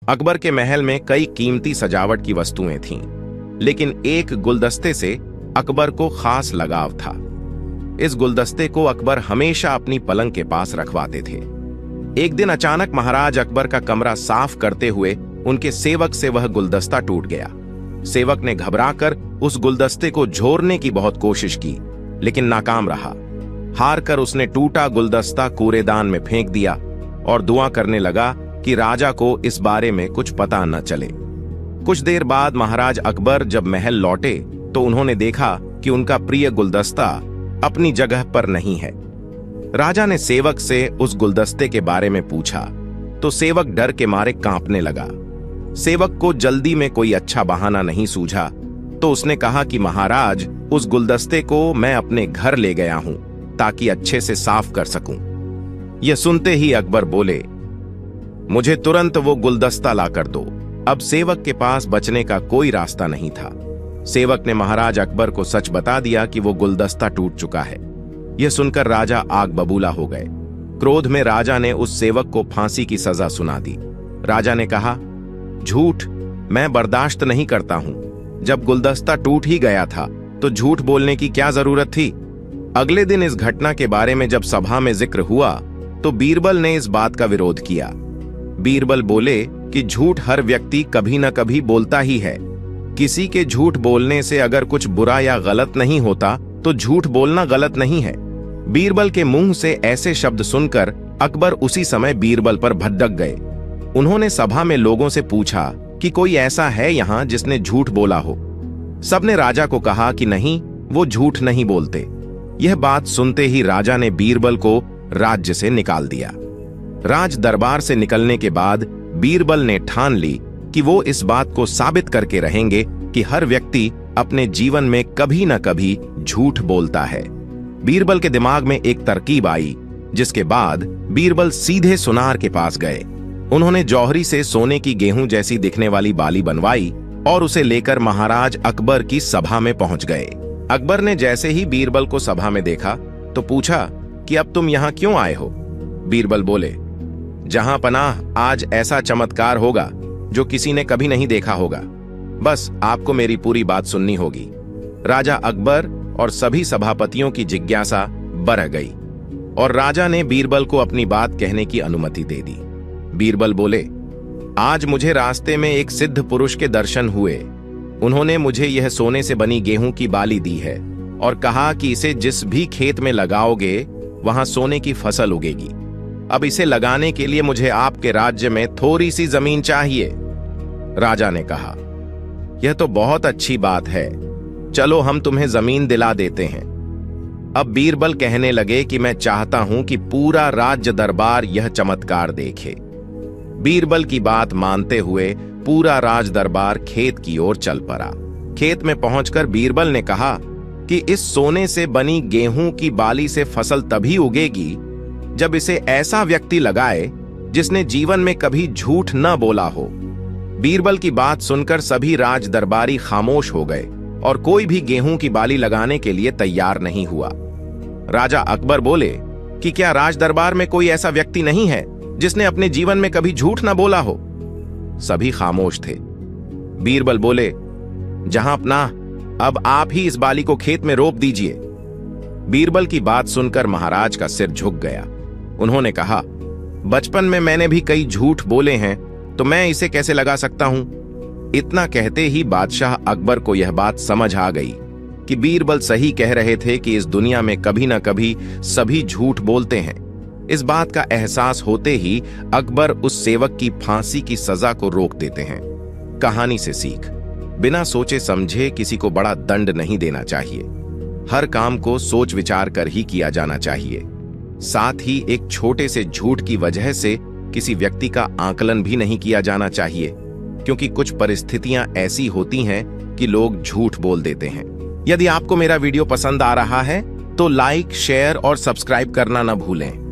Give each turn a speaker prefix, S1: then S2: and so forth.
S1: अकबर के महल में कई कीमती सजावट की वस्तुएं थीं, लेकिन एक गुलदस्ते से अकबर को खास लगाव था। इस गुलदस्ते को अकबर हमेशा अपनी पलंग के पास रखवाते थे। एक दिन अचानक महाराज अकबर का कमरा साफ करते हुए उनके सेवक से वह गुलदस्ता टूट गया। सेवक ने घबराकर उस गुलदस्ते को झोरने की बहुत कोशिश की, लेकिन नाकाम रहा। हार कर उसने टूटा गुलदस्ता कूड़ेदान में फेंक दिया और दुआ करने लगा कि राजा को इस बारे में कुछ पता न चले। कुछ देर बाद महाराज अकबर जब महल लौटे तो उन्होंने देखा कि उनका प्रिय गुलदस्ता अपनी जगह पर नहीं है। राजा ने सेवक से उस गुलदस्ते के बारे में पूछा तो सेवक डर के मारे कांपने लगा। सेवक को जल्दी में कोई अच्छा बहाना नहीं सूझा तो उसने कहा कि महाराज, उस गुलदस्ते को मैं अपने घर ले गया हूं ताकि अच्छे से साफ कर सकूं। यह सुनते ही अकबर बोले, मुझे तुरंत वो गुलदस्ता लाकर दो। अब सेवक के पास बचने का कोई रास्ता नहीं था। सेवक ने महाराज अकबर को सच बता दिया कि वो गुलदस्ता टूट चुका है। यह सुनकर राजा आग बबूला हो गए। क्रोध में राजा ने उस सेवक को फांसी की सजा सुना दी। राजा ने कहा, झूठ मैं बर्दाश्त नहीं करता हूं। जब गुलदस्ता टूट ही गया था तो झूठ बोलने की क्या जरूरत थी। अगले दिन इस घटना के बारे में जब सभा में जिक्र हुआ तो बीरबल ने इस बात का विरोध किया। बीरबल बोले कि झूठ हर व्यक्ति कभी न कभी बोलता ही है। किसी के झूठ बोलने से अगर कुछ बुरा या गलत नहीं होता तो झूठ बोलना गलत नहीं है। बीरबल के मुंह से ऐसे शब्द सुनकर अकबर उसी समय बीरबल पर भड़क गए। उन्होंने सभा में लोगों से पूछा कि कोई ऐसा है यहां जिसने झूठ बोला हो। सबने राजा को कहा कि नहीं, वो झूठ नहीं बोलते। यह बात सुनते ही राजा ने बीरबल को राज्य से निकाल दिया। राज दरबार से निकलने के बाद बीरबल ने ठान ली कि वो इस बात को साबित करके रहेंगे कि हर व्यक्ति अपने जीवन में कभी न कभी झूठ बोलता है। बीरबल के दिमाग में एक तरकीब आई, जिसके बाद बीरबल सीधे सुनार के पास गए। उन्होंने जौहरी से सोने की गेहूं जैसी दिखने वाली बाली बनवाई और उसे लेकर महाराज अकबर की सभा में पहुंच गए। अकबर ने जैसे ही बीरबल को सभा में देखा तो पूछा कि अब तुम यहां क्यों आए हो। बीरबल बोले, जहां पनाह आज ऐसा चमत्कार होगा जो किसी ने कभी नहीं देखा होगा। बस आपको मेरी पूरी बात सुननी होगी। राजा अकबर और सभी सभापतियों की जिज्ञासा बढ़ गई और राजा ने बीरबल को अपनी बात कहने की अनुमति दे दी। बीरबल बोले, आज मुझे रास्ते में एक सिद्ध पुरुष के दर्शन हुए। उन्होंने मुझे यह सोने से बनी गेहूं की बाली दी है और कहा कि इसे जिस भी खेत में लगाओगे वहां सोने की फसल उगेगी। अब इसे लगाने के लिए मुझे आपके राज्य में थोड़ी सी जमीन चाहिए। राजा ने कहा, यह तो बहुत अच्छी बात है, चलो हम तुम्हें जमीन दिला देते हैं। अब बीरबल कहने लगे कि मैं चाहता हूं कि पूरा राज्य दरबार यह चमत्कार देखे। बीरबल की बात मानते हुए पूरा राज दरबार खेत की ओर चल पड़ा। खेत में पहुंचकर बीरबल ने कहा कि इस सोने से बनी गेहूं की बाली से फसल तभी उगेगी जब इसे ऐसा व्यक्ति लगाए जिसने जीवन में कभी झूठ न बोला हो। बीरबल की बात सुनकर सभी राज दरबारी खामोश हो गए और कोई भी गेहूं की बाली लगाने के लिए तैयार नहीं हुआ। राजा अकबर बोले कि क्या राज दरबार में कोई ऐसा व्यक्ति नहीं है जिसने अपने जीवन में कभी झूठ न बोला हो। सभी खामोश थे। बीरबल बोले, जहां अपना अब आप ही इस बाली को खेत में रोप दीजिए। बीरबल की बात सुनकर महाराज का सिर झुक गया। उन्होंने कहा, बचपन में मैंने भी कई झूठ बोले हैं तो मैं इसे कैसे लगा सकता हूं। इतना कहते ही बादशाह अकबर को यह बात समझ आ गई कि बीरबल सही कह रहे थे कि इस दुनिया में कभी ना कभी सभी झूठ बोलते हैं। इस बात का एहसास होते ही अकबर उस सेवक की फांसी की सजा को रोक देते हैं। कहानी से सीख, बिना सोचे समझे किसी को बड़ा दंड नहीं देना चाहिए। हर काम को सोच विचार कर ही किया जाना चाहिए। साथ ही एक छोटे से झूठ की वजह से किसी व्यक्ति का आकलन भी नहीं किया जाना चाहिए, क्योंकि कुछ परिस्थितियां ऐसी होती हैं कि लोग झूठ बोल देते हैं। यदि आपको मेरा वीडियो पसंद आ रहा है तो लाइक, शेयर और सब्सक्राइब करना न भूलें।